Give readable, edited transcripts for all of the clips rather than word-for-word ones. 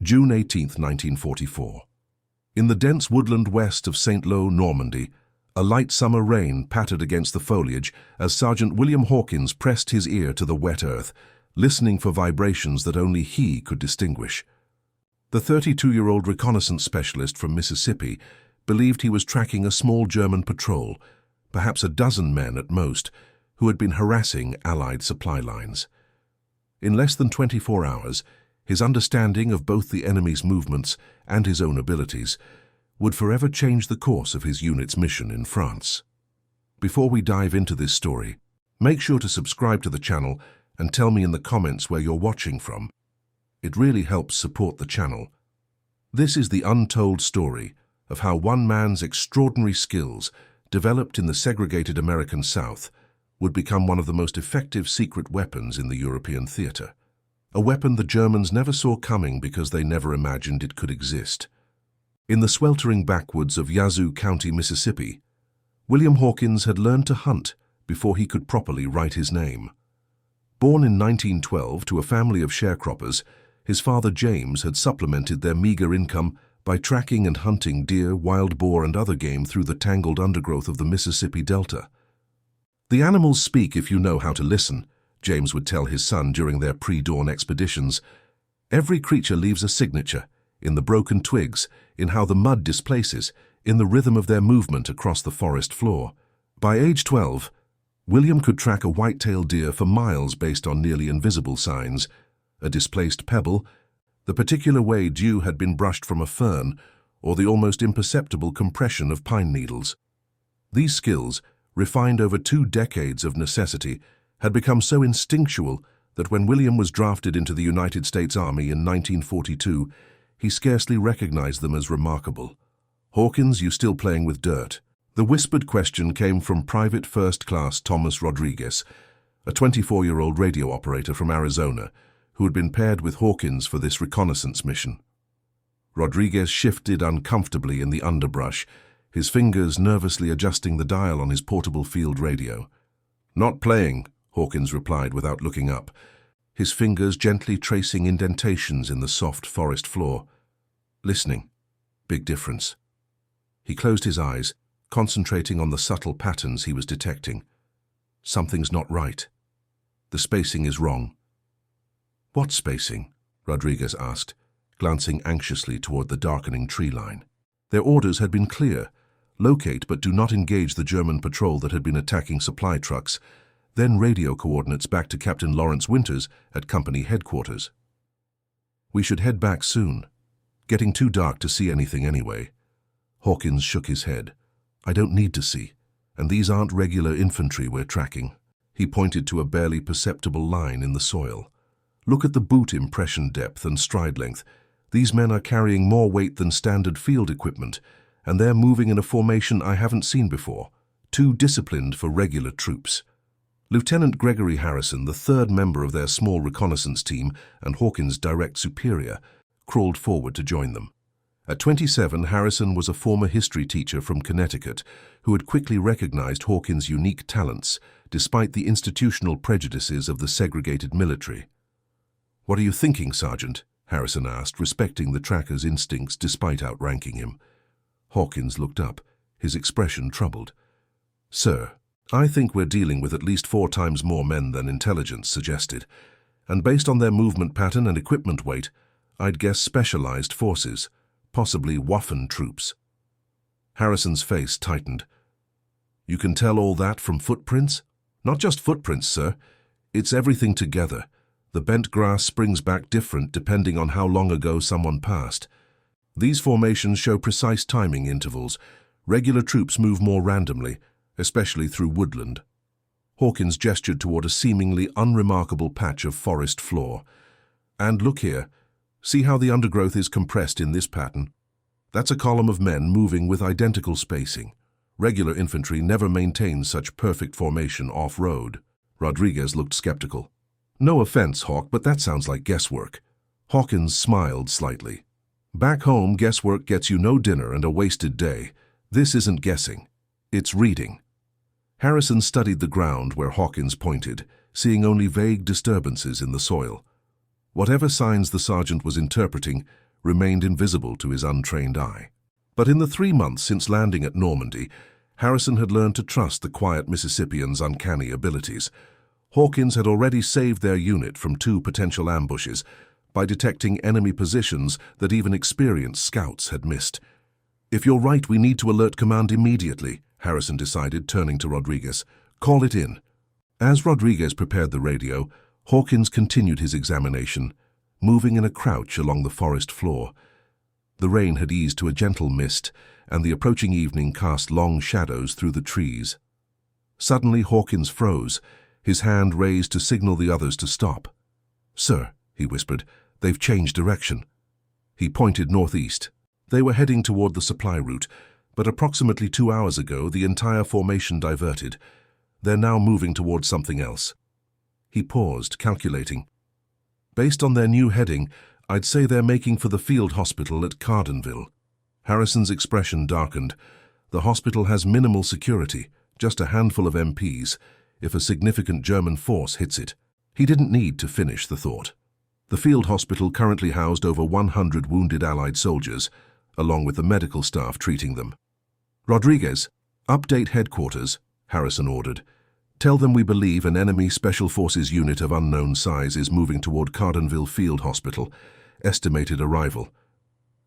June 18, 1944. In the dense woodland west of Saint-Lô, Normandy, a light summer rain pattered against the foliage as Sergeant William Hawkins pressed his ear to the wet earth, listening for vibrations that only he could distinguish. The 32-year-old reconnaissance specialist from Mississippi believed he was tracking a small German patrol, perhaps a dozen men at most, who had been harassing Allied supply lines. In less than 24 hours, his understanding of both the enemy's movements and his own abilities would forever change the course of his unit's mission in France. Before we dive into this story, make sure to subscribe to the channel and tell me in the comments where you're watching from. It really helps support the channel. This is the untold story of how one man's extraordinary skills, developed in the segregated American South, would become one of the most effective secret weapons in the European theater. A weapon the Germans never saw coming because they never imagined it could exist. In the sweltering backwoods of Yazoo County, Mississippi, William Hawkins had learned to hunt before he could properly write his name. Born in 1912 to a family of sharecroppers, his father James had supplemented their meager income by tracking and hunting deer, wild boar, and other game through the tangled undergrowth of the Mississippi Delta. "The animals speak if you know how to listen," James would tell his son during their pre-dawn expeditions. "Every creature leaves a signature, in the broken twigs, in how the mud displaces, in the rhythm of their movement across the forest floor." By age 12, William could track a white-tailed deer for miles based on nearly invisible signs, a displaced pebble, the particular way dew had been brushed from a fern, or the almost imperceptible compression of pine needles. These skills, refined over 2 decades of necessity, had become so instinctual that when William was drafted into the United States Army in 1942, he scarcely recognized them as remarkable. "Hawkins, you still playing with dirt?" The whispered question came from Private First Class Thomas Rodriguez, a 24-year-old radio operator from Arizona, who had been paired with Hawkins for this reconnaissance mission. Rodriguez shifted uncomfortably in the underbrush, his fingers nervously adjusting the dial on his portable field radio. "Not playing," Hawkins replied without looking up, his fingers gently tracing indentations in the soft forest floor. "Listening. Big difference." He closed his eyes, concentrating on the subtle patterns he was detecting. "Something's not right. The spacing is wrong." "What spacing?" Rodriguez asked, glancing anxiously toward the darkening tree line. Their orders had been clear: locate but do not engage the German patrol that had been attacking supply trucks, then radio coordinates back to Captain Lawrence Winters at company headquarters. "We should head back soon. Getting too dark to see anything anyway." Hawkins shook his head. "I don't need to see, and these aren't regular infantry we're tracking." He pointed to a barely perceptible line in the soil. "Look at the boot impression depth and stride length. These men are carrying more weight than standard field equipment, and they're moving in a formation I haven't seen before, too disciplined for regular troops." Lieutenant Gregory Harrison, the third member of their small reconnaissance team and Hawkins' direct superior, crawled forward to join them. At 27, Harrison was a former history teacher from Connecticut who had quickly recognized Hawkins' unique talents despite the institutional prejudices of the segregated military. "What are you thinking, Sergeant?" Harrison asked, respecting the tracker's instincts despite outranking him. Hawkins looked up, his expression troubled. "Sir, I think we're dealing with at least 4 times more men than intelligence suggested, and based on their movement pattern and equipment weight, I'd guess specialized forces, possibly Waffen troops." Harrison's face tightened. "You can tell all that from footprints?" "Not just footprints, sir. It's everything together. The bent grass springs back different depending on how long ago someone passed. These formations show precise timing intervals. Regular troops move more randomly, especially through woodland." Hawkins gestured toward a seemingly unremarkable patch of forest floor. "And look here. See how the undergrowth is compressed in this pattern? That's a column of men moving with identical spacing. Regular infantry never maintains such perfect formation off-road." Rodriguez looked skeptical. "No offense, Hawk, but that sounds like guesswork." Hawkins smiled slightly. "Back home, guesswork gets you no dinner and a wasted day. This isn't guessing. It's reading." Harrison studied the ground where Hawkins pointed, seeing only vague disturbances in the soil. Whatever signs the sergeant was interpreting remained invisible to his untrained eye. But in the 3 months since landing at Normandy, Harrison had learned to trust the quiet Mississippian's uncanny abilities. Hawkins had already saved their unit from 2 potential ambushes by detecting enemy positions that even experienced scouts had missed. "If you're right, we need to alert command immediately," Harrison decided, turning to Rodriguez. "Call it in." As Rodriguez prepared the radio, Hawkins continued his examination, moving in a crouch along the forest floor. The rain had eased to a gentle mist, and the approaching evening cast long shadows through the trees. Suddenly Hawkins froze, his hand raised to signal the others to stop. "Sir," he whispered, "they've changed direction." He pointed northeast. They were heading toward the supply route, but approximately 2 hours ago the entire formation diverted. They're now moving toward something else. He paused, calculating. "Based on their new heading, I'd say they're making for the field hospital at Cardenville." Harrison's expression darkened. The hospital has minimal security, just a handful of MPs, if a significant German force hits it. He didn't need to finish the thought. The field hospital currently housed over 100 wounded Allied soldiers, along with the medical staff treating them. "Rodriguez, update headquarters," Harrison ordered. "Tell them we believe an enemy Special Forces unit of unknown size is moving toward Cardenville Field Hospital. Estimated arrival."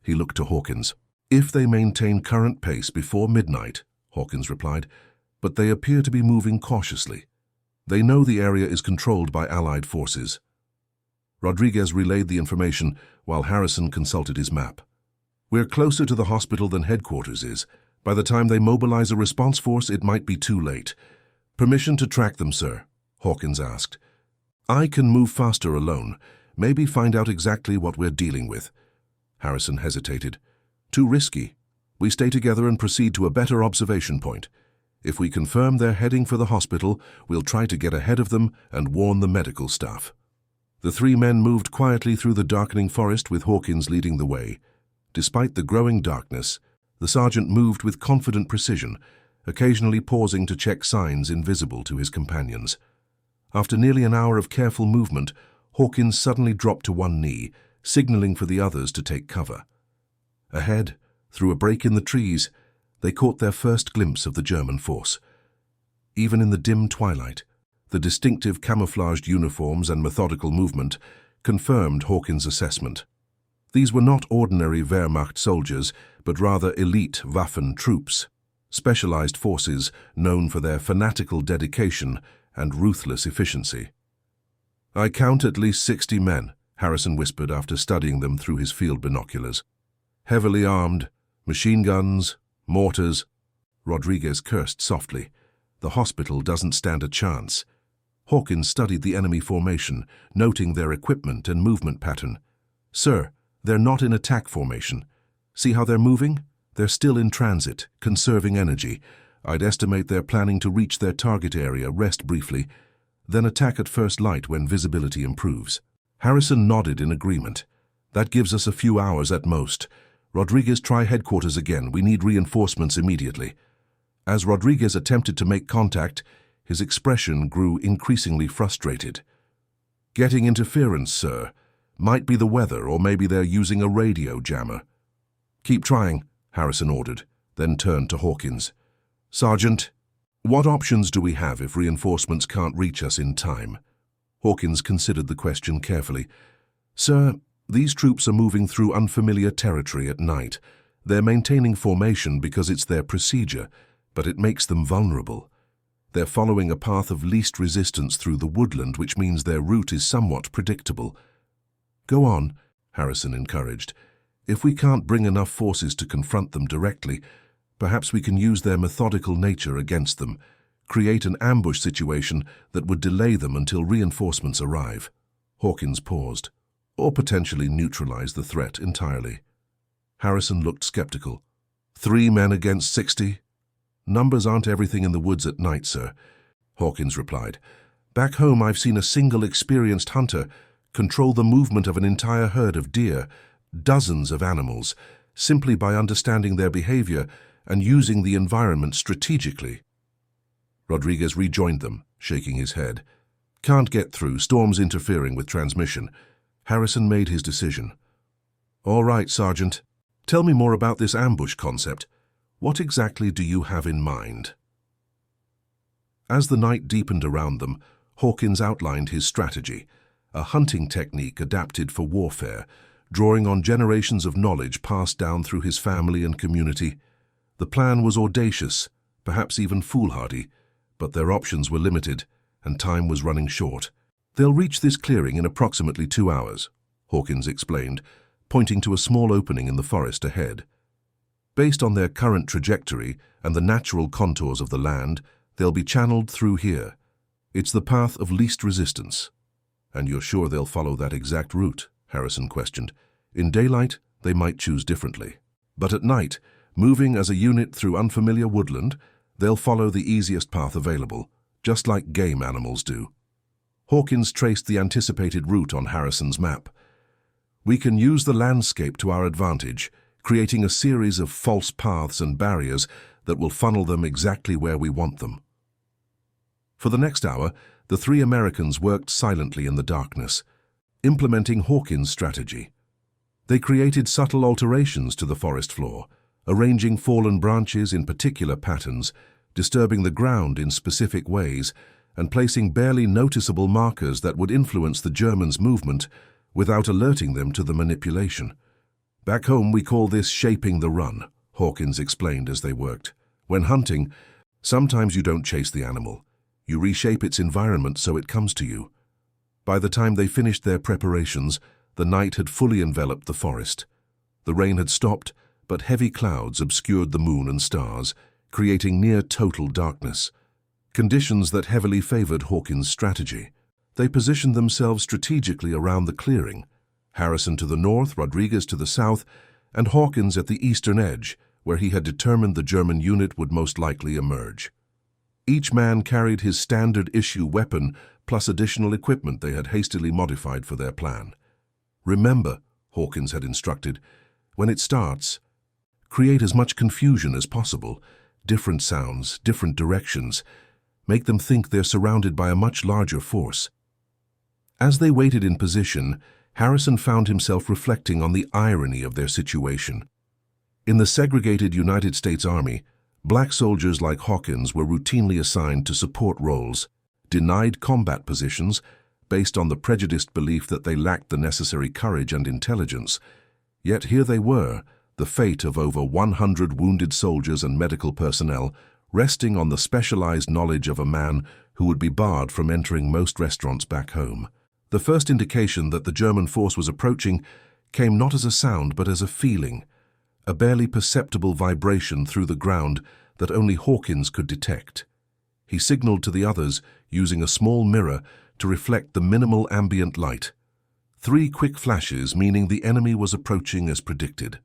He looked to Hawkins. "If they maintain current pace before midnight," Hawkins replied, "but they appear to be moving cautiously. They know the area is controlled by Allied forces." Rodriguez relayed the information while Harrison consulted his map. "We're closer to the hospital than headquarters is. By the time they mobilize a response force, it might be too late." "Permission to track them, sir?" Hawkins asked. "I can move faster alone. Maybe find out exactly what we're dealing with." Harrison hesitated. "Too risky. We stay together and proceed to a better observation point. If we confirm they're heading for the hospital, we'll try to get ahead of them and warn the medical staff." The 3 men moved quietly through the darkening forest with Hawkins leading the way. Despite the growing darkness, the sergeant moved with confident precision, occasionally pausing to check signs invisible to his companions. After nearly an hour of careful movement, Hawkins suddenly dropped to one knee, signaling for the others to take cover. Ahead, through a break in the trees, they caught their first glimpse of the German force. Even in the dim twilight, the distinctive camouflaged uniforms and methodical movement confirmed Hawkins' assessment. These were not ordinary Wehrmacht soldiers, but rather elite Waffen troops, specialized forces known for their fanatical dedication and ruthless efficiency. "I count at least 60 men," Harrison whispered after studying them through his field binoculars. "Heavily armed, machine guns, mortars." Rodriguez cursed softly. "The hospital doesn't stand a chance." Hawkins studied the enemy formation, noting their equipment and movement pattern. "Sir, they're not in attack formation. See how they're moving? They're still in transit, conserving energy. I'd estimate they're planning to reach their target area, rest briefly, then attack at first light when visibility improves." Harrison nodded in agreement. "That gives us a few hours at most. Rodriguez, try headquarters again. We need reinforcements immediately." As Rodriguez attempted to make contact, his expression grew increasingly frustrated. "Getting interference, sir. Might be the weather, or maybe they're using a radio jammer." "Keep trying," Harrison ordered, then turned to Hawkins. "Sergeant, what options do we have if reinforcements can't reach us in time?" Hawkins considered the question carefully. "Sir, these troops are moving through unfamiliar territory at night. They're maintaining formation because it's their procedure, but it makes them vulnerable. They're following a path of least resistance through the woodland, which means their route is somewhat predictable." "Go on," Harrison encouraged. "If we can't bring enough forces to confront them directly, perhaps we can use their methodical nature against them, create an ambush situation that would delay them until reinforcements arrive." Hawkins paused. "Or potentially neutralize the threat entirely." Harrison looked skeptical. 3 men against 60? "Numbers aren't everything in the woods at night, sir," Hawkins replied. "Back home I've seen a single experienced hunter control the movement of an entire herd of deer, dozens of animals, simply by understanding their behavior and using the environment strategically." Rodriguez rejoined them, shaking his head. "Can't get through, storms interfering with transmission." Harrison made his decision. All right, Sergeant. Tell me more about this ambush concept. What exactly do you have in mind? As the night deepened around them, Hawkins outlined his strategy, a hunting technique adapted for warfare, drawing on generations of knowledge passed down through his family and community. The plan was audacious, perhaps even foolhardy, but their options were limited, and time was running short. They'll reach this clearing in approximately 2 hours, Hawkins explained, pointing to a small opening in the forest ahead. Based on their current trajectory and the natural contours of the land, they'll be channeled through here. It's the path of least resistance. And you're sure they'll follow that exact route? Harrison questioned. In daylight, they might choose differently. But at night, moving as a unit through unfamiliar woodland, they'll follow the easiest path available, just like game animals do. Hawkins traced the anticipated route on Harrison's map. We can use the landscape to our advantage, creating a series of false paths and barriers that will funnel them exactly where we want them. For the next hour, the 3 Americans worked silently in the darkness, implementing Hawkins' strategy. They created subtle alterations to the forest floor, arranging fallen branches in particular patterns, disturbing the ground in specific ways, and placing barely noticeable markers that would influence the Germans' movement without alerting them to the manipulation. Back home, we call this shaping the run, Hawkins explained as they worked. When hunting, sometimes you don't chase the animal. You reshape its environment so it comes to you. By the time they finished their preparations, the night had fully enveloped the forest. The rain had stopped, but heavy clouds obscured the moon and stars, creating near-total darkness. Conditions that heavily favored Hawkins' strategy. They positioned themselves strategically around the clearing, Harrison to the north, Rodriguez to the south, and Hawkins at the eastern edge, where he had determined the German unit would most likely emerge. Each man carried his standard-issue weapon plus additional equipment they had hastily modified for their plan. Remember, Hawkins had instructed, when it starts, create as much confusion as possible, different sounds, different directions. Make them think they're surrounded by a much larger force. As they waited in position, Harrison found himself reflecting on the irony of their situation. In the segregated United States Army, black soldiers like Hawkins were routinely assigned to support roles, denied combat positions based on the prejudiced belief that they lacked the necessary courage and intelligence. Yet here they were, the fate of over 100 wounded soldiers and medical personnel, resting on the specialized knowledge of a man who would be barred from entering most restaurants back home. The first indication that the German force was approaching came not as a sound but as a feeling, a barely perceptible vibration through the ground that only Hawkins could detect. He signaled to the others, using a small mirror, to reflect the minimal ambient light. 3 quick flashes, meaning the enemy was approaching as predicted.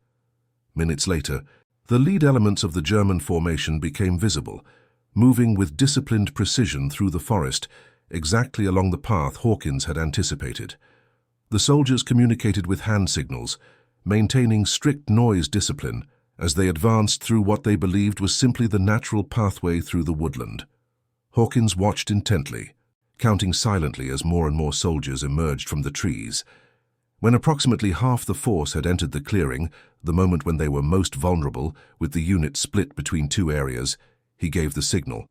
Minutes later, the lead elements of the German formation became visible, moving with disciplined precision through the forest, exactly along the path Hawkins had anticipated. The soldiers communicated with hand signals, maintaining strict noise discipline as they advanced through what they believed was simply the natural pathway through the woodland. Hawkins watched intently, counting silently as more and more soldiers emerged from the trees. When approximately half the force had entered the clearing, the moment when they were most vulnerable, with the unit split between 2 areas, he gave the signal.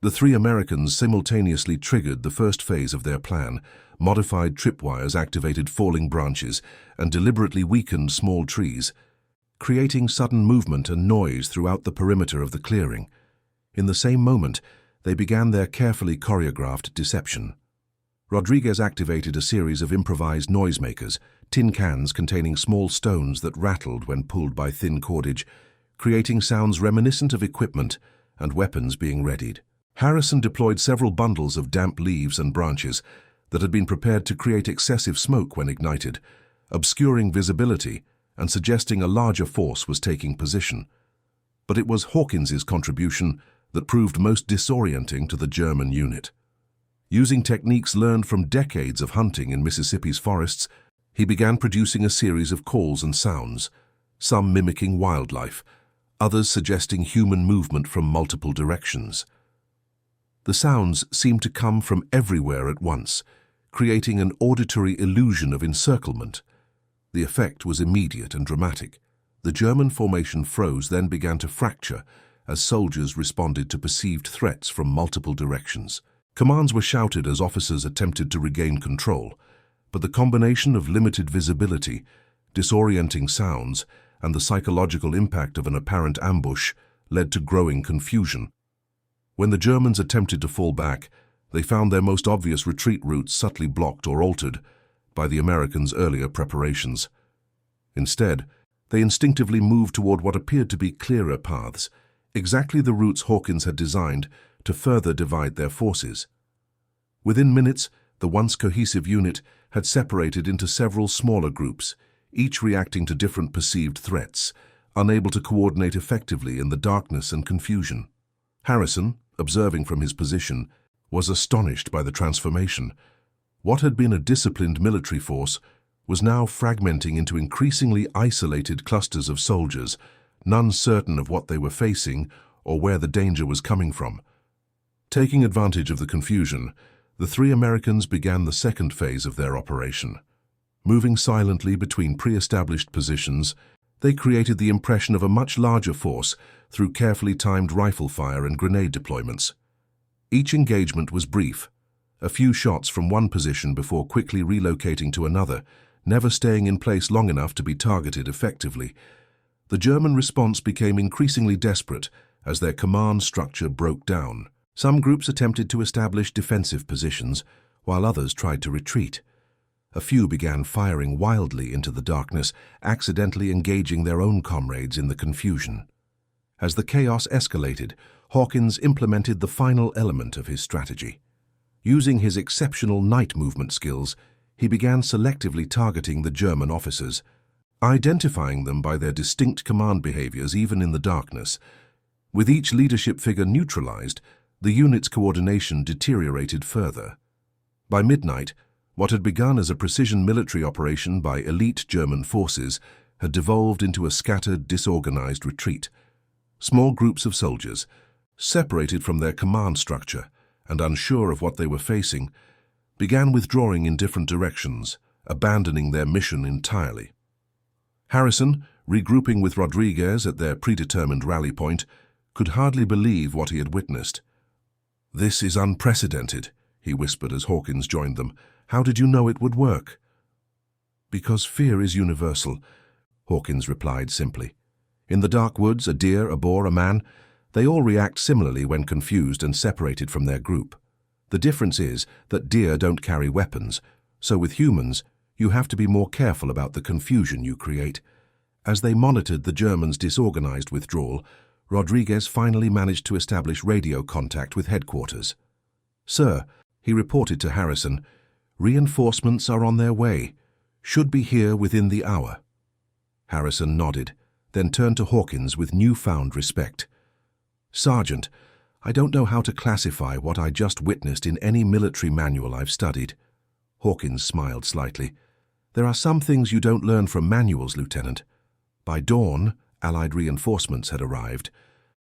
The 3 Americans simultaneously triggered the first phase of their plan. Modified tripwires activated falling branches and deliberately weakened small trees, creating sudden movement and noise throughout the perimeter of the clearing. In the same moment, they began their carefully choreographed deception. Rodriguez activated a series of improvised noisemakers, tin cans containing small stones that rattled when pulled by thin cordage, creating sounds reminiscent of equipment and weapons being readied. Harrison deployed several bundles of damp leaves and branches that had been prepared to create excessive smoke when ignited, obscuring visibility and suggesting a larger force was taking position. But it was Hawkins's contribution that proved most disorienting to the German unit. Using techniques learned from decades of hunting in Mississippi's forests, he began producing a series of calls and sounds, some mimicking wildlife, others suggesting human movement from multiple directions. The sounds seemed to come from everywhere at once, creating an auditory illusion of encirclement. The effect was immediate and dramatic. The German formation froze, then began to fracture as soldiers responded to perceived threats from multiple directions. Commands were shouted as officers attempted to regain control, but the combination of limited visibility, disorienting sounds, and the psychological impact of an apparent ambush led to growing confusion. When the Germans attempted to fall back, they found their most obvious retreat routes subtly blocked or altered by the Americans' earlier preparations. Instead, they instinctively moved toward what appeared to be clearer paths, exactly the routes Hawkins had designed to further divide their forces. Within minutes, the once cohesive unit had separated into several smaller groups, each reacting to different perceived threats, unable to coordinate effectively in the darkness and confusion. Harrison, observing from his position, was astonished by the transformation. What had been a disciplined military force was now fragmenting into increasingly isolated clusters of soldiers, none certain of what they were facing or where the danger was coming from. Taking advantage of the confusion, the three Americans began the second phase of their operation. Moving silently between pre-established positions, they created the impression of a much larger force through carefully timed rifle fire and grenade deployments. Each engagement was brief, a few shots from one position before quickly relocating to another, never staying in place long enough to be targeted effectively. The German response became increasingly desperate as their command structure broke down. Some groups attempted to establish defensive positions, while others tried to retreat. A few began firing wildly into the darkness, accidentally engaging their own comrades in the confusion. As the chaos escalated, Hawkins implemented the final element of his strategy. Using his exceptional night movement skills, he began selectively targeting the German officers, identifying them by their distinct command behaviors even in the darkness. With each leadership figure neutralized, the unit's coordination deteriorated further. By midnight, what had begun as a precision military operation by elite German forces had devolved into a scattered, disorganized retreat. Small groups of soldiers, separated from their command structure and unsure of what they were facing, began withdrawing in different directions, abandoning their mission entirely. Harrison, regrouping with Rodriguez at their predetermined rally point, could hardly believe what he had witnessed. "This is unprecedented," he whispered as Hawkins joined them. "How did you know it would work?" "Because fear is universal," Hawkins replied simply. "In the dark woods, a deer, a boar, a man, they all react similarly when confused and separated from their group. The difference is that deer don't carry weapons, so with humans, you have to be more careful about the confusion you create." As they monitored the Germans' disorganized withdrawal, Rodriguez finally managed to establish radio contact with headquarters. "Sir," he reported to Harrison, "reinforcements are on their way. Should be here within the hour." Harrison nodded, then turned to Hawkins with newfound respect. "Sergeant, I don't know how to classify what I just witnessed in any military manual I've studied." Hawkins smiled slightly. "There are some things you don't learn from manuals, Lieutenant." By dawn, Allied reinforcements had arrived,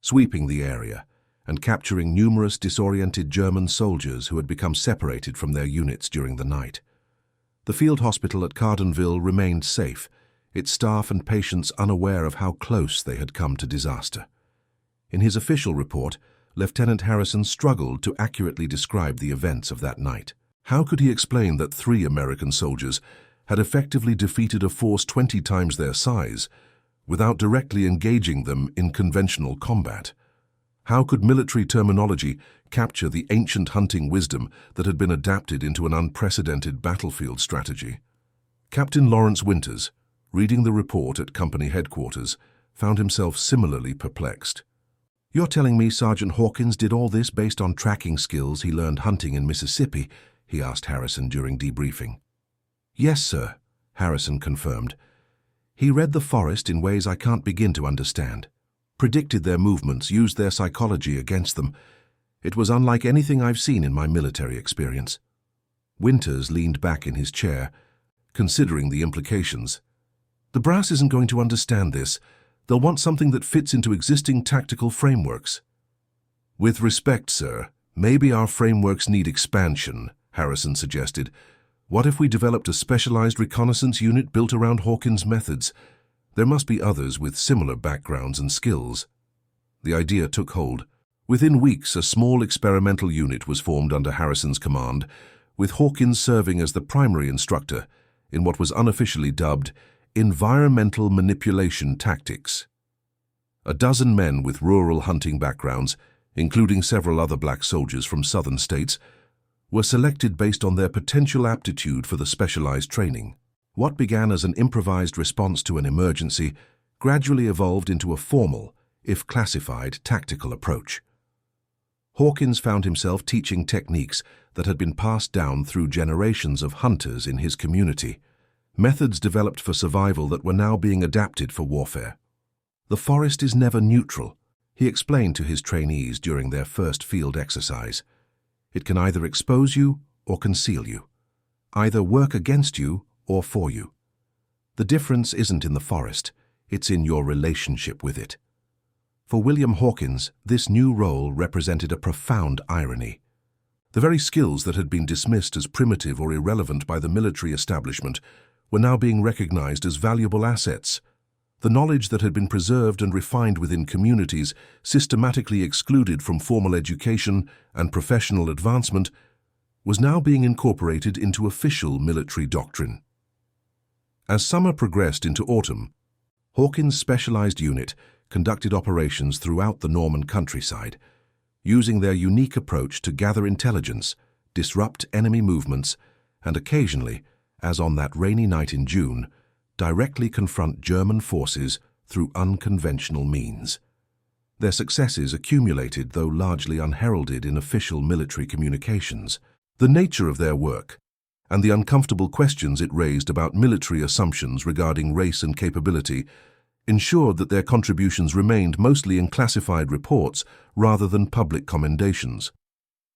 sweeping the area and capturing numerous disoriented German soldiers who had become separated from their units during the night. The field hospital at Cardenville remained safe, its staff and patients unaware of how close they had come to disaster. In his official report, Lieutenant Harrison struggled to accurately describe the events of that night. How could he explain that 3 American soldiers had effectively defeated a force 20 times their size without directly engaging them in conventional combat? How could military terminology capture the ancient hunting wisdom that had been adapted into an unprecedented battlefield strategy? Captain Lawrence Winters, reading the report at company headquarters, found himself similarly perplexed. "You're telling me Sergeant Hawkins did all this based on tracking skills he learned hunting in Mississippi?" he asked Harrison during debriefing. "Yes, sir," Harrison confirmed. "He read the forest in ways I can't begin to understand, predicted their movements, used their psychology against them. It was unlike anything I've seen in my military experience." Winters leaned back in his chair, considering the implications. "The brass isn't going to understand this. They'll want something that fits into existing tactical frameworks." "With respect, sir, maybe our frameworks need expansion," Harrison suggested. What if we developed a specialized reconnaissance unit built around Hawkins' methods? There must be others with similar backgrounds and skills. The idea took hold. Within weeks, a small experimental unit was formed under Harrison's command, with Hawkins serving as the primary instructor in what was unofficially dubbed environmental manipulation tactics. A dozen men with rural hunting backgrounds, including several other black soldiers from southern states, were selected based on their potential aptitude for the specialized training. What began as an improvised response to an emergency gradually evolved into a formal, if classified, tactical approach. Hawkins found himself teaching techniques that had been passed down through generations of hunters in his community, methods developed for survival that were now being adapted for warfare. The forest is never neutral, he explained to his trainees during their first field exercise. It can either expose you or conceal you, either work against you or for you. The difference isn't in the forest, it's in your relationship with it. For William Hawkins, this new role represented a profound irony. The very skills that had been dismissed as primitive or irrelevant by the military establishment were now being recognized as valuable assets. The knowledge that had been preserved and refined within communities, systematically excluded from formal education and professional advancement, was now being incorporated into official military doctrine. As summer progressed into autumn, Hawkins' specialized unit conducted operations throughout the Norman countryside, using their unique approach to gather intelligence, disrupt enemy movements, and occasionally, as on that rainy night in June, directly confront German forces through unconventional means. Their successes accumulated, though largely unheralded in official military communications. The nature of their work, and the uncomfortable questions it raised about military assumptions regarding race and capability, ensured that their contributions remained mostly in classified reports rather than public commendations.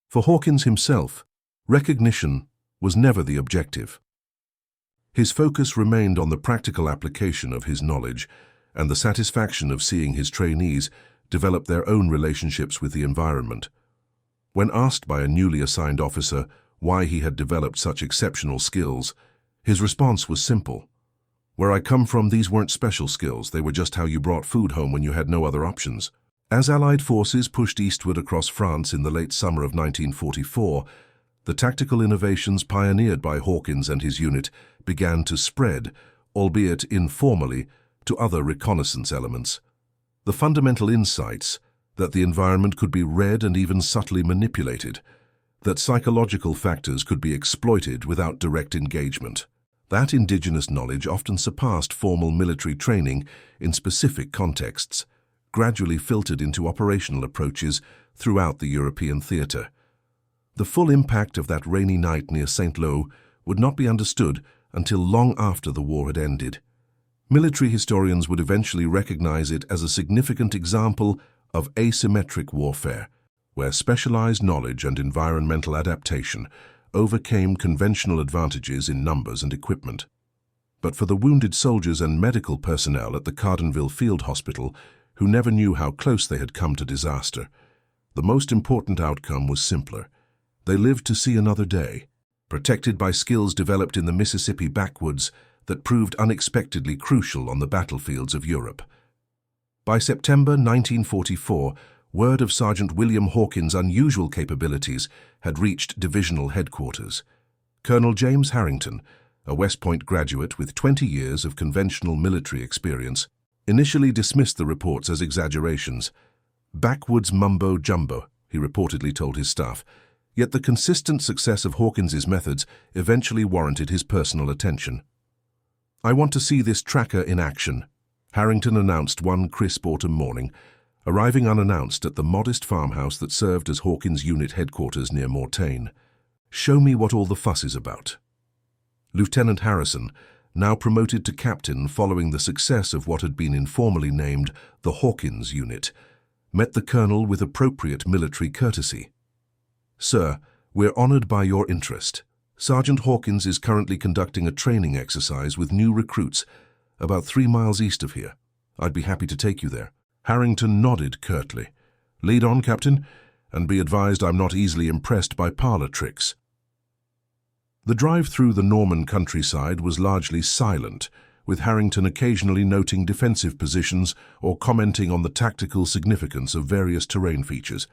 For Hawkins himself, recognition was never the objective. His focus remained on the practical application of his knowledge and the satisfaction of seeing his trainees develop their own relationships with the environment. When asked by a newly assigned officer why he had developed such exceptional skills, his response was simple. "Where I come from, these weren't special skills, they were just how you brought food home when you had no other options." As Allied forces pushed eastward across France in the late summer of 1944, the tactical innovations pioneered by Hawkins and his unit began to spread, albeit informally, to other reconnaissance elements. The fundamental insights that the environment could be read and even subtly manipulated, that psychological factors could be exploited without direct engagement. That indigenous knowledge often surpassed formal military training in specific contexts, gradually filtered into operational approaches throughout the European theater. The full impact of that rainy night near Saint-Lô would not be understood until long after the war had ended. Military historians would eventually recognize it as a significant example of asymmetric warfare, where specialized knowledge and environmental adaptation overcame conventional advantages in numbers and equipment. But for the wounded soldiers and medical personnel at the Cardenville Field Hospital, who never knew how close they had come to disaster, the most important outcome was simpler. They lived to see another day, protected by skills developed in the Mississippi backwoods that proved unexpectedly crucial on the battlefields of Europe. By September 1944, word of Sergeant William Hawkins' unusual capabilities had reached divisional headquarters. Colonel James Harrington, a West Point graduate with 20 years of conventional military experience, initially dismissed the reports as exaggerations. "Backwoods mumbo-jumbo," he reportedly told his staff, yet the consistent success of Hawkins's methods eventually warranted his personal attention. "I want to see this tracker in action," Harrington announced one crisp autumn morning, arriving unannounced at the modest farmhouse that served as Hawkins' unit headquarters near Mortain. "Show me what all the fuss is about." Lieutenant Harrison, now promoted to captain following the success of what had been informally named the Hawkins Unit, met the colonel with appropriate military courtesy. "Sir, we're honored by your interest. Sergeant Hawkins is currently conducting a training exercise with new recruits about 3 miles east of here. I'd be happy to take you there." Harrington nodded curtly. "Lead on, Captain, and be advised I'm not easily impressed by parlor tricks." The drive through the Norman countryside was largely silent, with Harrington occasionally noting defensive positions or commenting on the tactical significance of various terrain features.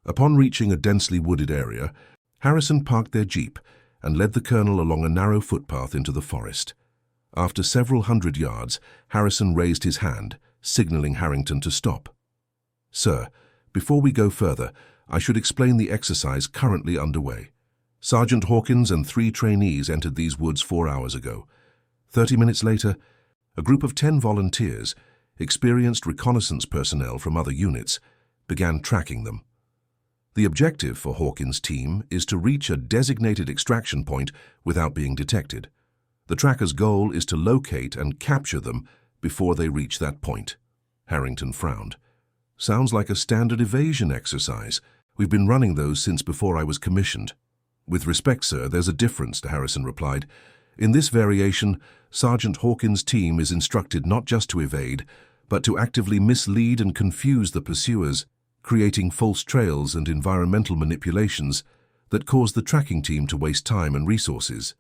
Upon reaching a densely wooded area, Harrison parked their jeep and led the colonel along a narrow footpath into the forest. After several hundred yards, Harrison raised his hand, signaling Harrington to stop. "Sir, before we go further, I should explain the exercise currently underway. Sergeant Hawkins and 3 trainees entered these woods 4 hours ago. 30 minutes later, a group of 10 volunteers, experienced reconnaissance personnel from other units, began tracking them. The objective for Hawkins' team is to reach a designated extraction point without being detected. The tracker's goal is to locate and capture them before they reach that point." Harrington frowned. "Sounds like a standard evasion exercise. We've been running those since before I was commissioned." "With respect, sir, there's a difference," Harrison replied. "In this variation, Sergeant Hawkins' team is instructed not just to evade, but to actively mislead and confuse the pursuers, creating false trails and environmental manipulations that cause the tracking team to waste time and resources."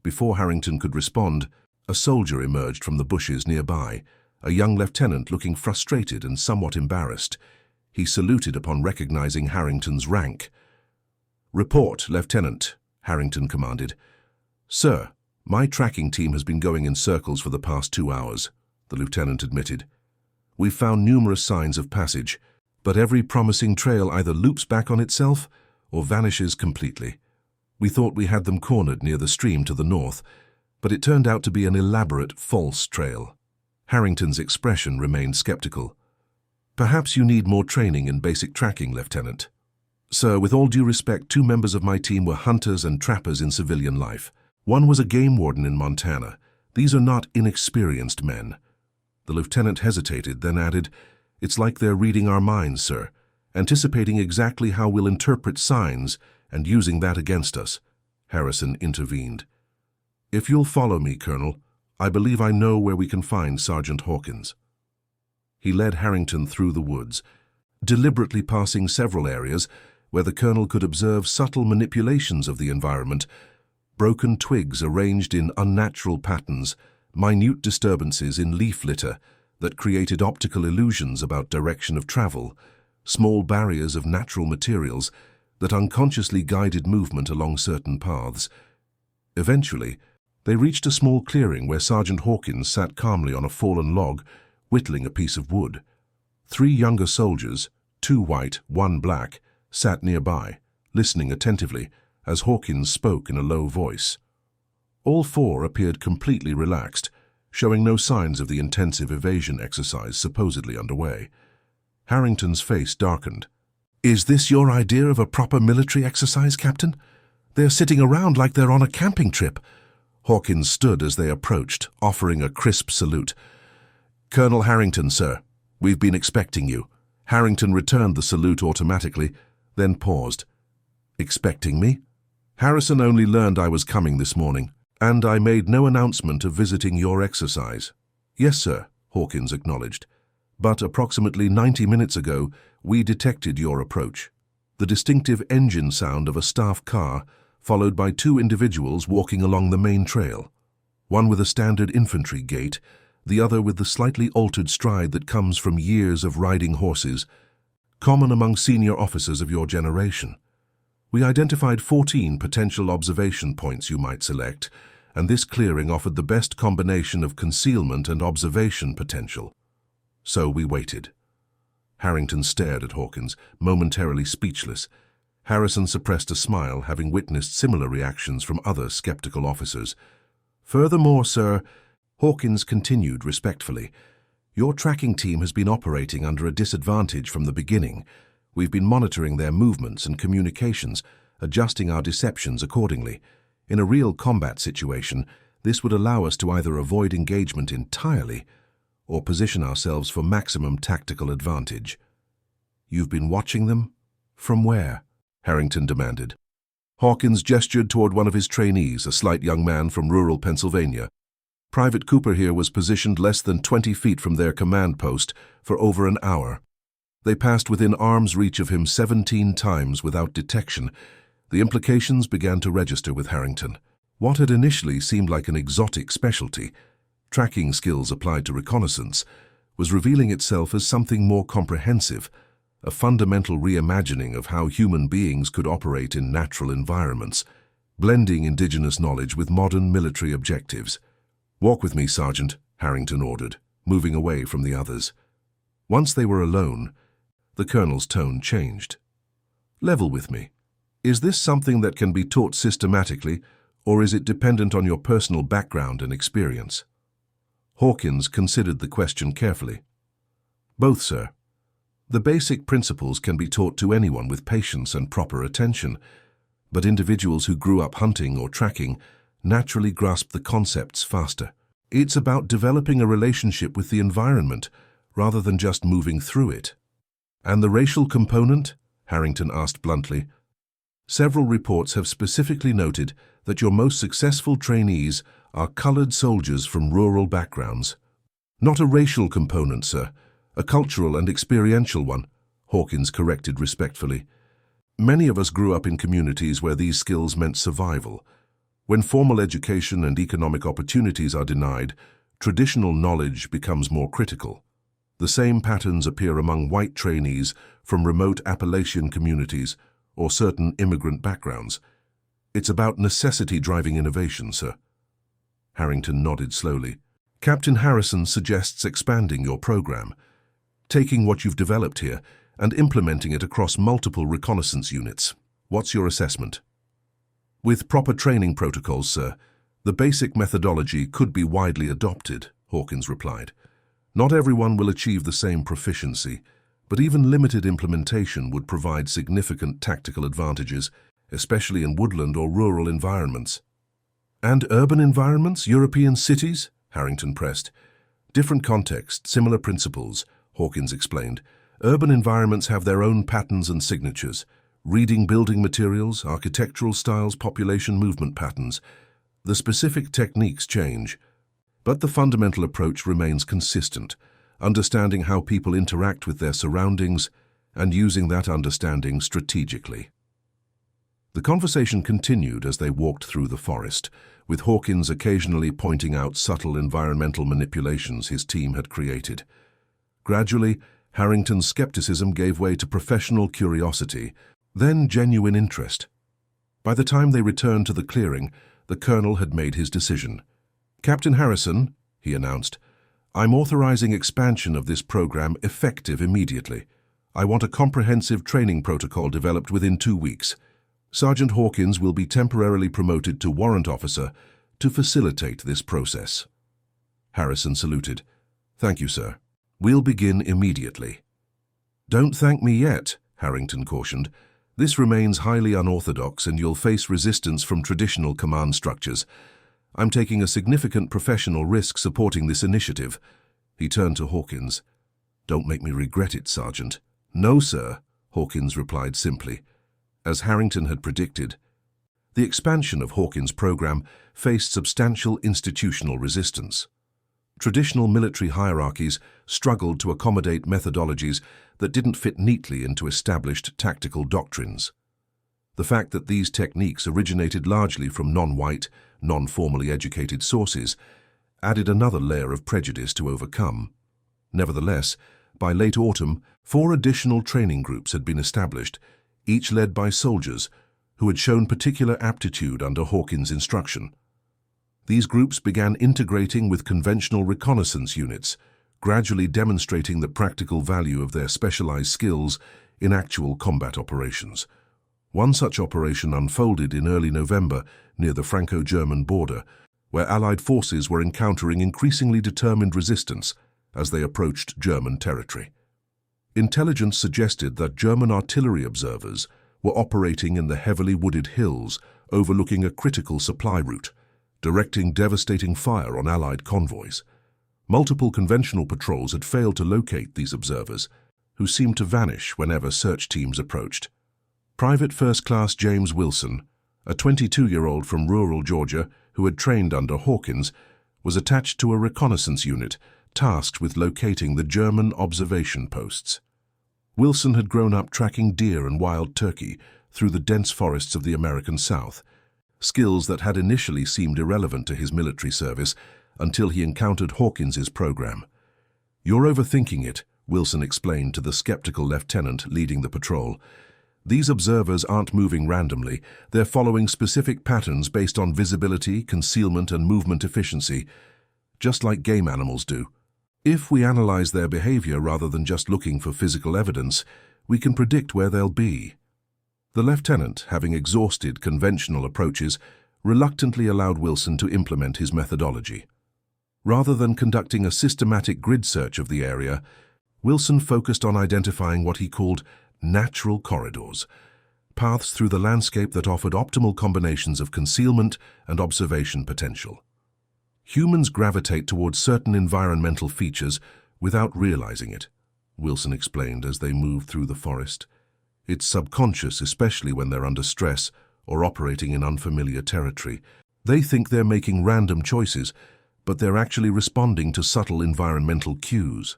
Before Harrington could respond, a soldier emerged from the bushes nearby, a young lieutenant looking frustrated and somewhat embarrassed. He saluted upon recognizing Harrington's rank. "Report, Lieutenant," Harrington commanded. "Sir, my tracking team has been going in circles for the past 2 hours," the lieutenant admitted. "We've found numerous signs of passage, but every promising trail either loops back on itself or vanishes completely. We thought we had them cornered near the stream to the north, but it turned out to be an elaborate false trail." Harrington's expression remained skeptical. "Perhaps you need more training in basic tracking, Lieutenant." "Sir, with all due respect, 2 members of my team were hunters and trappers in civilian life. One was a game warden in Montana. These are not inexperienced men." The lieutenant hesitated, then added, "It's like they're reading our minds, sir, anticipating exactly how we'll interpret signs and using that against us." Harrison intervened. "If you'll follow me, Colonel, I believe I know where we can find Sergeant Hawkins." He led Harrington through the woods, deliberately passing several areas where the colonel could observe subtle manipulations of the environment, broken twigs arranged in unnatural patterns, minute disturbances in leaf litter that created optical illusions about direction of travel, small barriers of natural materials that unconsciously guided movement along certain paths. Eventually, they reached a small clearing where Sergeant Hawkins sat calmly on a fallen log, whittling a piece of wood. 3 younger soldiers, 2 white, 1 black, sat nearby, listening attentively as Hawkins spoke in a low voice. All 4 appeared completely relaxed, showing no signs of the intensive evasion exercise supposedly underway. Harrington's face darkened. "Is this your idea of a proper military exercise, Captain? They're sitting around like they're on a camping trip." Hawkins stood as they approached, offering a crisp salute. "Colonel Harrington, sir. We've been expecting you." Harrington returned the salute automatically, then paused. "Expecting me?" "Harrison only learned I was coming this morning, and I made no announcement of visiting your exercise." "Yes, sir," Hawkins acknowledged. "But approximately 90 minutes ago, we detected your approach. The distinctive engine sound of a staff car, followed by 2 individuals walking along the main trail. One with a standard infantry gait, the other with the slightly altered stride that comes from years of riding horses, common among senior officers of your generation. We identified 14 potential observation points you might select, and this clearing offered the best combination of concealment and observation potential. So we waited." Harrington stared at Hawkins, momentarily speechless. Harrison suppressed a smile, having witnessed similar reactions from other skeptical officers. "Furthermore, sir," Hawkins continued respectfully, "your tracking team has been operating under a disadvantage from the beginning. We've been monitoring their movements and communications, adjusting our deceptions accordingly. In a real combat situation, this would allow us to either avoid engagement entirely or position ourselves for maximum tactical advantage." "You've been watching them? From where?" Harrington demanded. Hawkins gestured toward one of his trainees, a slight young man from rural Pennsylvania. "Private Cooper here was positioned less than 20 feet from their command post for over an hour. They passed within arm's reach of him 17 times without detection. The implications began to register with Harrington. What had initially seemed like an exotic specialty, tracking skills applied to reconnaissance, was revealing itself as something more comprehensive, a fundamental reimagining of how human beings could operate in natural environments, blending indigenous knowledge with modern military objectives. "Walk with me, Sergeant," Harrington ordered, moving away from the others. Once they were alone, the colonel's tone changed. "Level with me. Is this something that can be taught systematically, or is it dependent on your personal background and experience?" Hawkins considered the question carefully. "Both, sir. The basic principles can be taught to anyone with patience and proper attention, but individuals who grew up hunting or tracking naturally grasp the concepts faster. It's about developing a relationship with the environment rather than just moving through it." "And the racial component?" Harrington asked bluntly. "Several reports have specifically noted that your most successful trainees are colored soldiers from rural backgrounds." "Not a racial component, sir. A cultural and experiential one," Hawkins corrected respectfully. "Many of us grew up in communities where these skills meant survival. When formal education and economic opportunities are denied, traditional knowledge becomes more critical. The same patterns appear among white trainees from remote Appalachian communities or certain immigrant backgrounds. It's about necessity driving innovation, sir." Harrington nodded slowly. "Captain Harrison suggests expanding your program, taking what you've developed here and implementing it across multiple reconnaissance units. What's your assessment?" "With proper training protocols, sir, the basic methodology could be widely adopted," Hawkins replied. "Not everyone will achieve the same proficiency, but even limited implementation would provide significant tactical advantages, especially in woodland or rural environments." "And urban environments, European cities?" Harrington pressed. "Different context, similar principles," Hawkins explained. "Urban environments have their own patterns and signatures. Reading building materials, architectural styles, population movement patterns. The specific techniques change, but the fundamental approach remains consistent, understanding how people interact with their surroundings and using that understanding strategically." The conversation continued as they walked through the forest, with Hawkins occasionally pointing out subtle environmental manipulations his team had created. Gradually, Harrington's skepticism gave way to professional curiosity, then genuine interest. By the time they returned to the clearing, the colonel had made his decision. "Captain Harrison," he announced, "I'm authorizing expansion of this program effective immediately. I want a comprehensive training protocol developed within 2 weeks. Sergeant Hawkins will be temporarily promoted to warrant officer to facilitate this process." Harrison saluted. "Thank you, sir. We'll begin immediately." "Don't thank me yet," Harrington cautioned. "This remains highly unorthodox and you'll face resistance from traditional command structures. I'm taking a significant professional risk supporting this initiative." He turned to Hawkins. "Don't make me regret it, Sergeant." "No, sir," Hawkins replied simply. As Harrington had predicted, the expansion of Hawkins' program faced substantial institutional resistance. Traditional military hierarchies struggled to accommodate methodologies that didn't fit neatly into established tactical doctrines. The fact that these techniques originated largely from non-white, non-formally educated sources added another layer of prejudice to overcome. Nevertheless, by late autumn, 4 additional training groups had been established, each led by soldiers who had shown particular aptitude under Hawkins' instruction. These groups began integrating with conventional reconnaissance units, gradually demonstrating the practical value of their specialized skills in actual combat operations. One such operation unfolded in early November near the Franco-German border, where Allied forces were encountering increasingly determined resistance as they approached German territory. Intelligence suggested that German artillery observers were operating in the heavily wooded hills overlooking a critical supply route, directing devastating fire on Allied convoys. Multiple conventional patrols had failed to locate these observers, who seemed to vanish whenever search teams approached. Private First Class James Wilson, a 22-year-old from rural Georgia who had trained under Hawkins, was attached to a reconnaissance unit tasked with locating the German observation posts. Wilson had grown up tracking deer and wild turkey through the dense forests of the American South, skills that had initially seemed irrelevant to his military service until he encountered Hawkins's program. "You're overthinking it," Wilson explained to the skeptical lieutenant leading the patrol. "These observers aren't moving randomly. They're following specific patterns based on visibility, concealment, and movement efficiency, just like game animals do. If we analyze their behavior rather than just looking for physical evidence, we can predict where they'll be." The lieutenant, having exhausted conventional approaches, reluctantly allowed Wilson to implement his methodology. Rather than conducting a systematic grid search of the area, Wilson focused on identifying what he called natural corridors, paths through the landscape that offered optimal combinations of concealment and observation potential. "Humans gravitate towards certain environmental features without realizing it," Wilson explained as they moved through the forest. "It's subconscious, especially when they're under stress or operating in unfamiliar territory. They think they're making random choices, but they're actually responding to subtle environmental cues."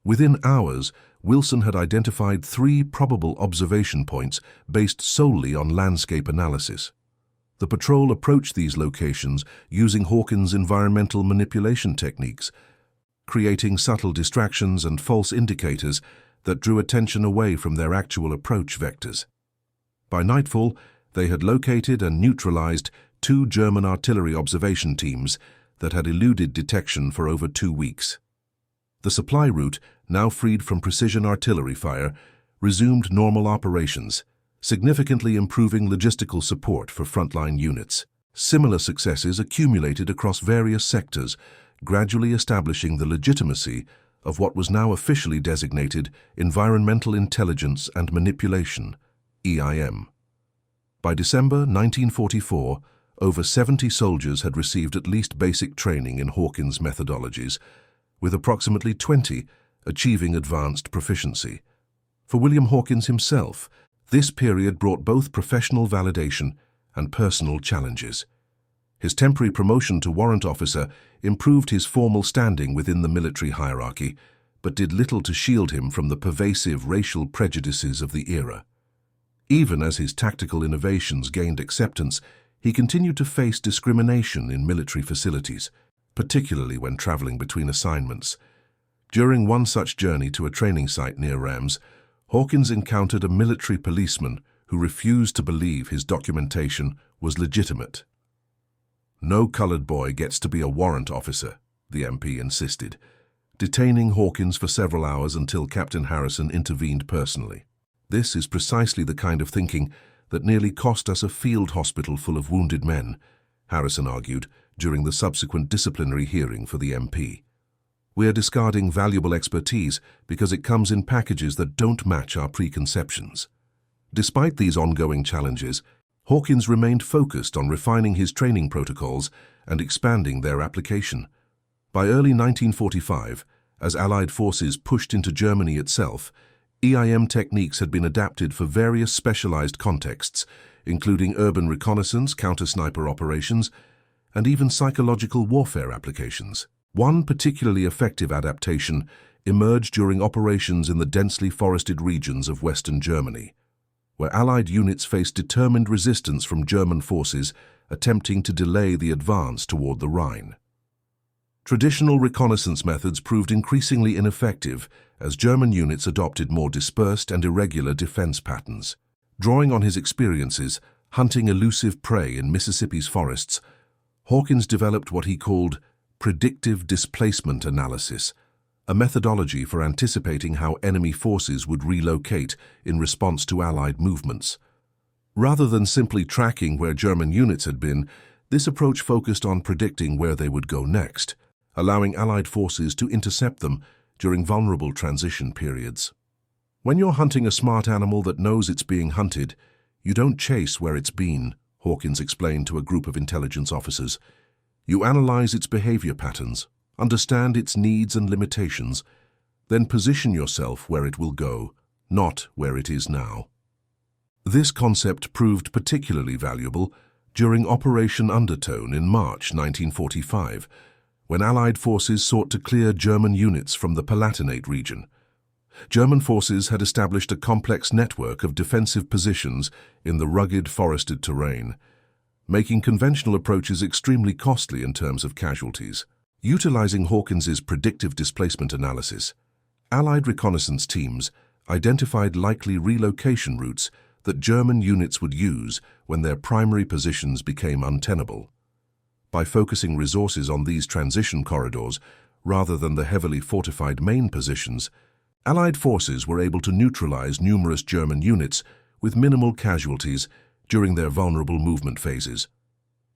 Within hours, Wilson had identified 3 probable observation points based solely on landscape analysis. The patrol approached these locations using Hawkins' environmental manipulation techniques, creating subtle distractions and false indicators that drew attention away from their actual approach vectors. By nightfall, they had located and neutralized 2 German artillery observation teams that had eluded detection for over 2 weeks. The supply route, now freed from precision artillery fire, resumed normal operations, significantly improving logistical support for frontline units. Similar successes accumulated across various sectors, gradually establishing the legitimacy of what was now officially designated Environmental Intelligence and Manipulation, EIM. By December 1944, over 70 soldiers had received at least basic training in Hawkins' methodologies, with approximately 20 achieving advanced proficiency. For William Hawkins himself, this period brought both professional validation and personal challenges. His temporary promotion to warrant officer improved his formal standing within the military hierarchy, but did little to shield him from the pervasive racial prejudices of the era. Even as his tactical innovations gained acceptance, he continued to face discrimination in military facilities, particularly when traveling between assignments. During one such journey to a training site near Rams, Hawkins encountered a military policeman who refused to believe his documentation was legitimate. "No colored boy gets to be a warrant officer," the MP insisted, detaining Hawkins for several hours until Captain Harrison intervened personally. "This is precisely the kind of thinking that nearly cost us a field hospital full of wounded men," Harrison argued during the subsequent disciplinary hearing for the MP. "We are discarding valuable expertise because it comes in packages that don't match our preconceptions." Despite these ongoing challenges, Hawkins remained focused on refining his training protocols and expanding their application. By early 1945, as Allied forces pushed into Germany itself, EIM techniques had been adapted for various specialized contexts, including urban reconnaissance, counter-sniper operations, and even psychological warfare applications. One particularly effective adaptation emerged during operations in the densely forested regions of Western Germany, where Allied units faced determined resistance from German forces attempting to delay the advance toward the Rhine. Traditional reconnaissance methods proved increasingly ineffective as German units adopted more dispersed and irregular defense patterns. Drawing on his experiences hunting elusive prey in Mississippi's forests, Hawkins developed what he called predictive displacement analysis, a methodology for anticipating how enemy forces would relocate in response to Allied movements. Rather than simply tracking where German units had been, this approach focused on predicting where they would go next, allowing Allied forces to intercept them during vulnerable transition periods. "When you're hunting a smart animal that knows it's being hunted, you don't chase where it's been," Hawkins explained to a group of intelligence officers. "You analyze its behavior patterns, understand its needs and limitations, then position yourself where it will go, not where it is now." This concept proved particularly valuable during Operation Undertone in March 1945, when Allied forces sought to clear German units from the Palatinate region. German forces had established a complex network of defensive positions in the rugged forested terrain, making conventional approaches extremely costly in terms of casualties. Utilizing Hawkins's predictive displacement analysis, Allied reconnaissance teams identified likely relocation routes that German units would use when their primary positions became untenable. By focusing resources on these transition corridors rather than the heavily fortified main positions, Allied forces were able to neutralize numerous German units with minimal casualties during their vulnerable movement phases.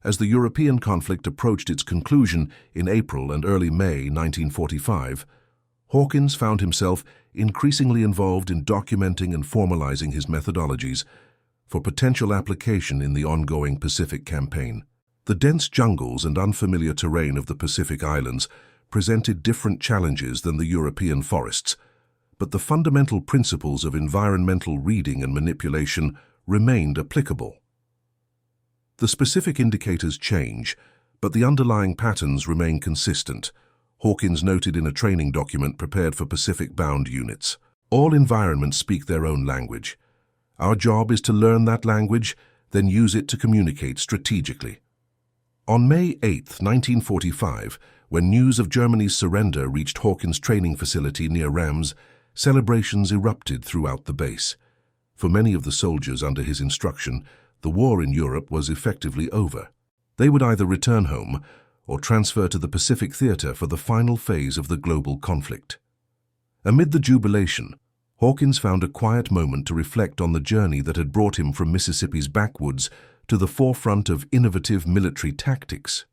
As the European conflict approached its conclusion in April and early May 1945, Hawkins found himself increasingly involved in documenting and formalizing his methodologies for potential application in the ongoing Pacific campaign. The dense jungles and unfamiliar terrain of the Pacific Islands presented different challenges than the European forests, but the fundamental principles of environmental reading and manipulation remained applicable. The specific indicators change, but the underlying patterns remain consistent, Hawkins noted in a training document prepared for Pacific-bound units. All environments speak their own language. Our job is to learn that language, then use it to communicate strategically. On May 8, 1945, when news of Germany's surrender reached Hawkins' training facility near Rams, celebrations erupted throughout the base. For many of the soldiers under his instruction, the war in Europe was effectively over. They would either return home or transfer to the Pacific Theater for the final phase of the global conflict. Amid the jubilation, Hawkins found a quiet moment to reflect on the journey that had brought him from Mississippi's backwoods to the forefront of innovative military tactics.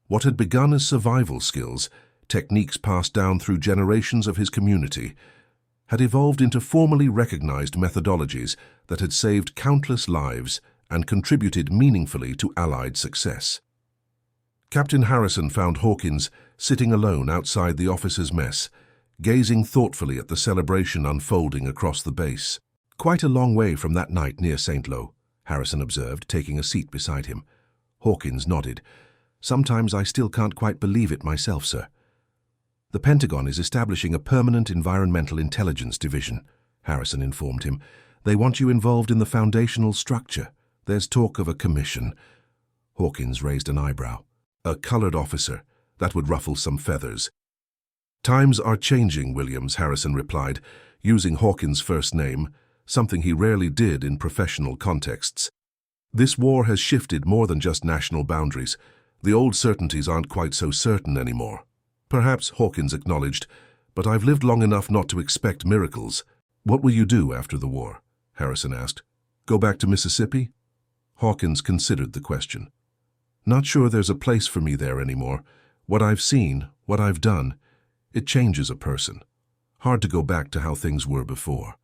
What had begun as survival skills, techniques passed down through generations of his community, had evolved into formally recognized methodologies that had saved countless lives and contributed meaningfully to Allied success. Captain Harrison found Hawkins sitting alone outside the officers' mess, gazing thoughtfully at the celebration unfolding across the base. "Quite a long way from that night near St. Lo," Harrison observed, taking a seat beside him. Hawkins nodded. "Sometimes I still can't quite believe it myself, sir." "The Pentagon is establishing a permanent environmental intelligence division," Harrison informed him. "They want you involved in the foundational structure. There's talk of a commission." Hawkins raised an eyebrow. "A colored officer. That would ruffle some feathers." "Times are changing, Williams," Harrison replied, using Hawkins' first name, something he rarely did in professional contexts. "This war has shifted more than just national boundaries. The old certainties aren't quite so certain anymore." "Perhaps," Hawkins acknowledged, "but I've lived long enough not to expect miracles." "What will you do after the war?" Harrison asked. "Go back to Mississippi?" Hawkins considered the question. "Not sure there's a place for me there anymore. What I've seen, what I've done, it changes a person. Hard to go back to how things were before."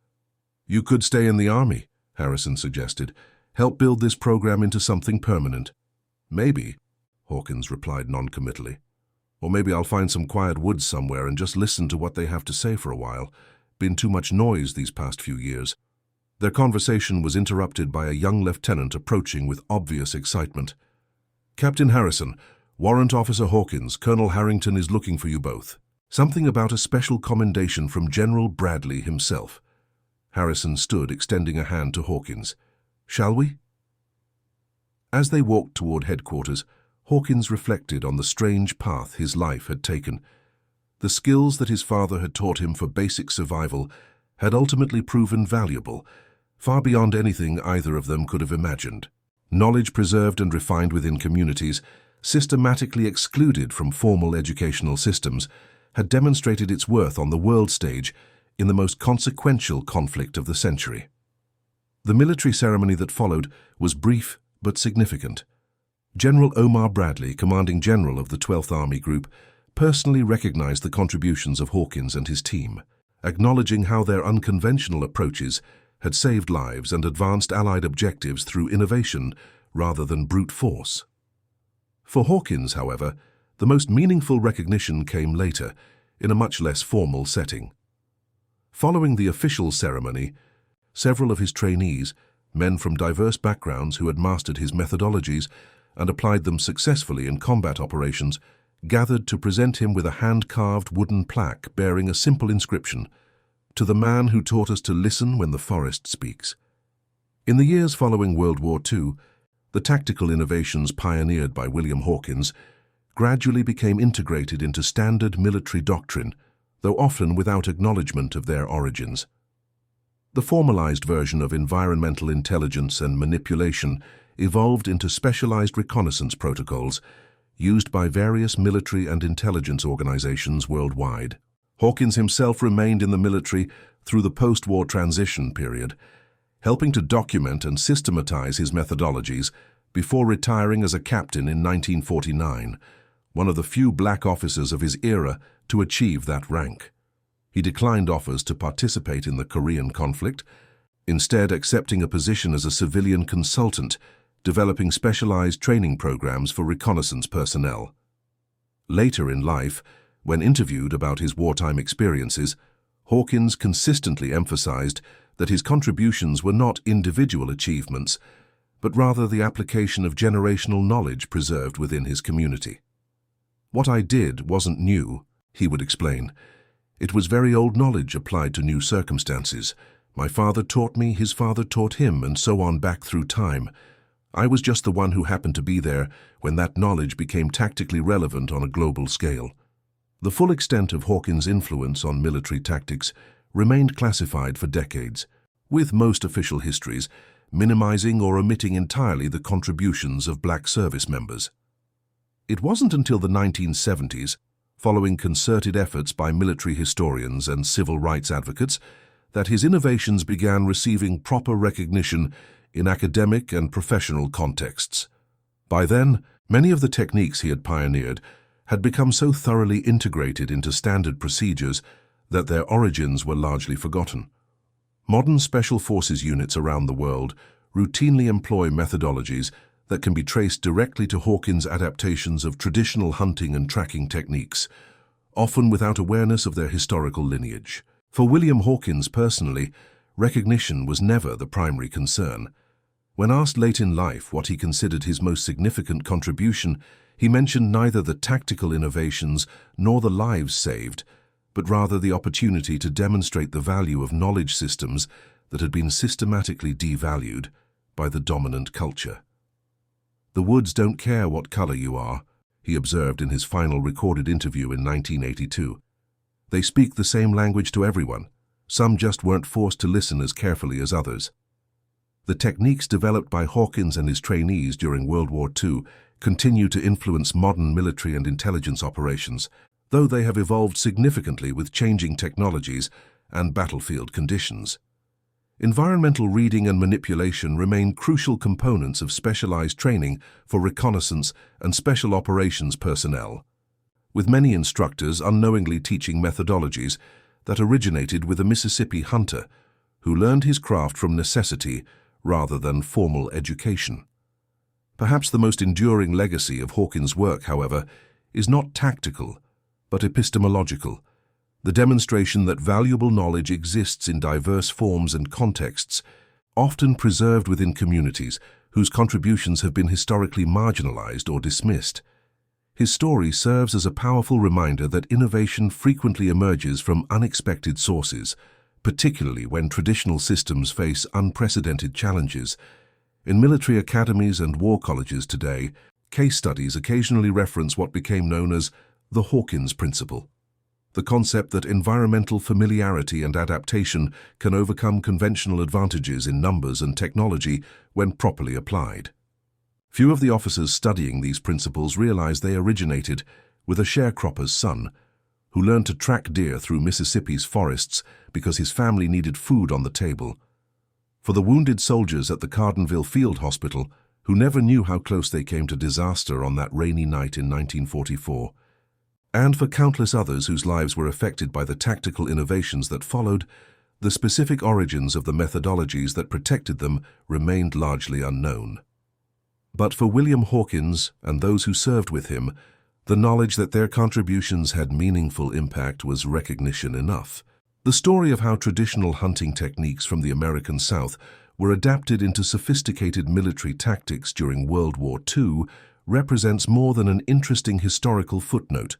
"You could stay in the Army," Harrison suggested. "Help build this program into something permanent." "Maybe," Hawkins replied noncommittally. "Or maybe I'll find some quiet woods somewhere and just listen to what they have to say for a while. Been too much noise these past few years." Their conversation was interrupted by a young lieutenant approaching with obvious excitement. "Captain Harrison, Warrant Officer Hawkins, Colonel Harrington is looking for you both. Something about a special commendation from General Bradley himself." Harrison stood, extending a hand to Hawkins. "Shall we?" As they walked toward headquarters, Hawkins reflected on the strange path his life had taken. The skills that his father had taught him for basic survival had ultimately proven valuable, far beyond anything either of them could have imagined. Knowledge preserved and refined within communities, systematically excluded from formal educational systems, had demonstrated its worth on the world stage in the most consequential conflict of the century. The military ceremony that followed was brief but significant. General Omar Bradley, commanding general of the 12th Army Group, personally recognized the contributions of Hawkins and his team, acknowledging how their unconventional approaches had saved lives and advanced Allied objectives through innovation rather than brute force. For Hawkins, however, the most meaningful recognition came later, in a much less formal setting. Following the official ceremony, several of his trainees, men from diverse backgrounds who had mastered his methodologies and applied them successfully in combat operations, gathered to present him with a hand-carved wooden plaque bearing a simple inscription, to the man who taught us to listen when the forest speaks. In the years following World War II, the tactical innovations pioneered by William Hawkins gradually became integrated into standard military doctrine, though often without acknowledgement of their origins. The formalized version of environmental intelligence and manipulation evolved into specialized reconnaissance protocols used by various military and intelligence organizations worldwide. Hawkins himself remained in the military through the post-war transition period, helping to document and systematize his methodologies before retiring as a captain in 1949, one of the few black officers of his era to achieve that rank. He declined offers to participate in the Korean conflict, instead accepting a position as a civilian consultant, developing specialized training programs for reconnaissance personnel. Later in life, when interviewed about his wartime experiences, Hawkins consistently emphasized that his contributions were not individual achievements, but rather the application of generational knowledge preserved within his community. "What I did wasn't new," he would explain. "It was very old knowledge applied to new circumstances. My father taught me, his father taught him, and so on back through time. I was just the one who happened to be there when that knowledge became tactically relevant on a global scale." The full extent of Hawkins' influence on military tactics remained classified for decades, with most official histories minimizing or omitting entirely the contributions of black service members. It wasn't until the 1970s, following concerted efforts by military historians and civil rights advocates, that his innovations began receiving proper recognition in academic and professional contexts. By then, many of the techniques he had pioneered had become so thoroughly integrated into standard procedures that their origins were largely forgotten. Modern special forces units around the world routinely employ methodologies that can be traced directly to Hawkins' adaptations of traditional hunting and tracking techniques, often without awareness of their historical lineage. For William Hawkins personally, recognition was never the primary concern. When asked late in life what he considered his most significant contribution, he mentioned neither the tactical innovations nor the lives saved, but rather the opportunity to demonstrate the value of knowledge systems that had been systematically devalued by the dominant culture. "The woods don't care what color you are," he observed in his final recorded interview in 1982. "They speak the same language to everyone. Some just weren't forced to listen as carefully as others." The techniques developed by Hawkins and his trainees during World War II continue to influence modern military and intelligence operations, though they have evolved significantly with changing technologies and battlefield conditions. Environmental reading and manipulation remain crucial components of specialized training for reconnaissance and special operations personnel, with many instructors unknowingly teaching methodologies that originated with a Mississippi hunter who learned his craft from necessity rather than formal education. Perhaps the most enduring legacy of Hawkins' work, however, is not tactical, but epistemological, the demonstration that valuable knowledge exists in diverse forms and contexts, often preserved within communities whose contributions have been historically marginalized or dismissed. His story serves as a powerful reminder that innovation frequently emerges from unexpected sources, particularly when traditional systems face unprecedented challenges. In military academies and war colleges today, case studies occasionally reference what became known as the Hawkins Principle, the concept that environmental familiarity and adaptation can overcome conventional advantages in numbers and technology when properly applied. Few of the officers studying these principles realize they originated with a sharecropper's son, who learned to track deer through Mississippi's forests because his family needed food on the table. For the wounded soldiers at the Cardenville Field Hospital, who never knew how close they came to disaster on that rainy night in 1944, and for countless others whose lives were affected by the tactical innovations that followed, the specific origins of the methodologies that protected them remained largely unknown. But for William Hawkins and those who served with him, the knowledge that their contributions had meaningful impact was recognition enough. The story of how traditional hunting techniques from the American South were adapted into sophisticated military tactics during World War II represents more than an interesting historical footnote.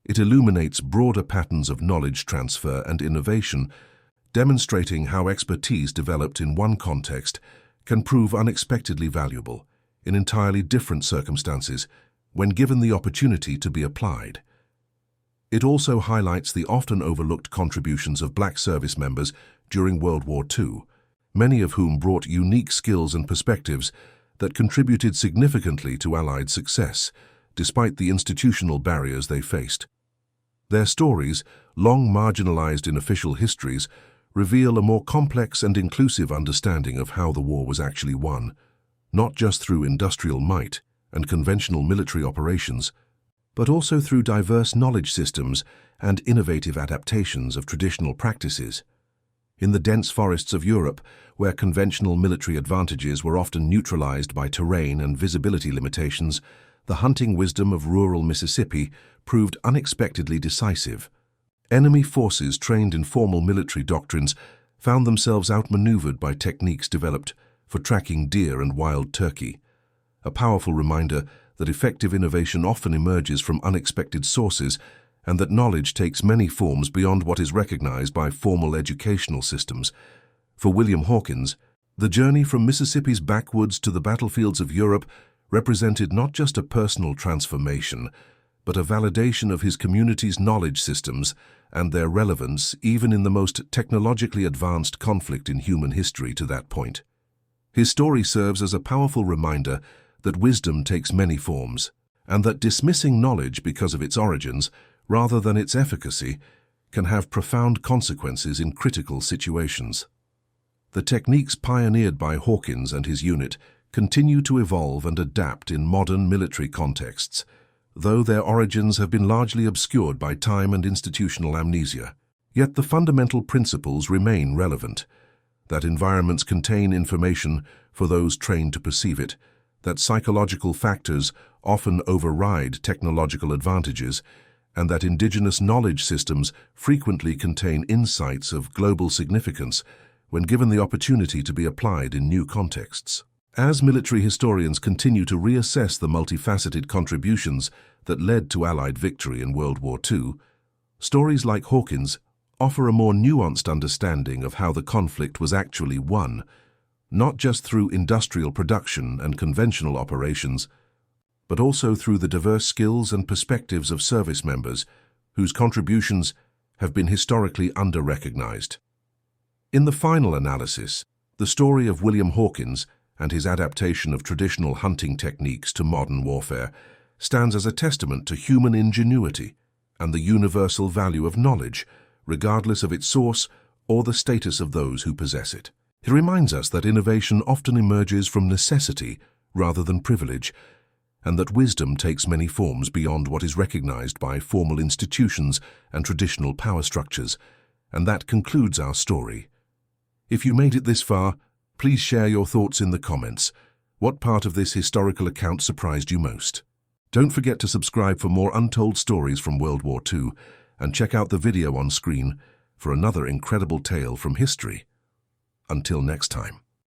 It illuminates broader patterns of knowledge transfer and innovation, demonstrating how expertise developed in one context can prove unexpectedly valuable in entirely different circumstances when given the opportunity to be applied. It also highlights the often overlooked contributions of black service members during World War II, many of whom brought unique skills and perspectives that contributed significantly to Allied success, despite the institutional barriers they faced. Their stories, long marginalized in official histories, reveal a more complex and inclusive understanding of how the war was actually won, not just through industrial might and conventional military operations, but also through diverse knowledge systems and innovative adaptations of traditional practices. In the dense forests of Europe, where conventional military advantages were often neutralized by terrain and visibility limitations, the hunting wisdom of rural Mississippi proved unexpectedly decisive. Enemy forces trained in formal military doctrines found themselves outmaneuvered by techniques developed for tracking deer and wild turkey, a powerful reminder that effective innovation often emerges from unexpected sources and that knowledge takes many forms beyond what is recognized by formal educational systems. For William Hawkins, the journey from Mississippi's backwoods to the battlefields of Europe represented not just a personal transformation, but a validation of his community's knowledge systems and their relevance even in the most technologically advanced conflict in human history to that point. His story serves as a powerful reminder that wisdom takes many forms, and that dismissing knowledge because of its origins, rather than its efficacy, can have profound consequences in critical situations. The techniques pioneered by Hawkins and his unit continue to evolve and adapt in modern military contexts, though their origins have been largely obscured by time and institutional amnesia. Yet the fundamental principles remain relevant, that environments contain information for those trained to perceive it, that psychological factors often override technological advantages, and that indigenous knowledge systems frequently contain insights of global significance when given the opportunity to be applied in new contexts. As military historians continue to reassess the multifaceted contributions that led to Allied victory in World War II, stories like Hawkins offer a more nuanced understanding of how the conflict was actually won, not just through industrial production and conventional operations, but also through the diverse skills and perspectives of service members whose contributions have been historically under-recognized. In the final analysis, the story of William Hawkins and his adaptation of traditional hunting techniques to modern warfare stands as a testament to human ingenuity and the universal value of knowledge, regardless of its source or the status of those who possess it. It reminds us that innovation often emerges from necessity rather than privilege, and that wisdom takes many forms beyond what is recognized by formal institutions and traditional power structures. And that concludes our story. If you made it this far, please share your thoughts in the comments. What part of this historical account surprised you most? Don't forget to subscribe for more untold stories from World War II, and check out the video on screen for another incredible tale from history. Until next time.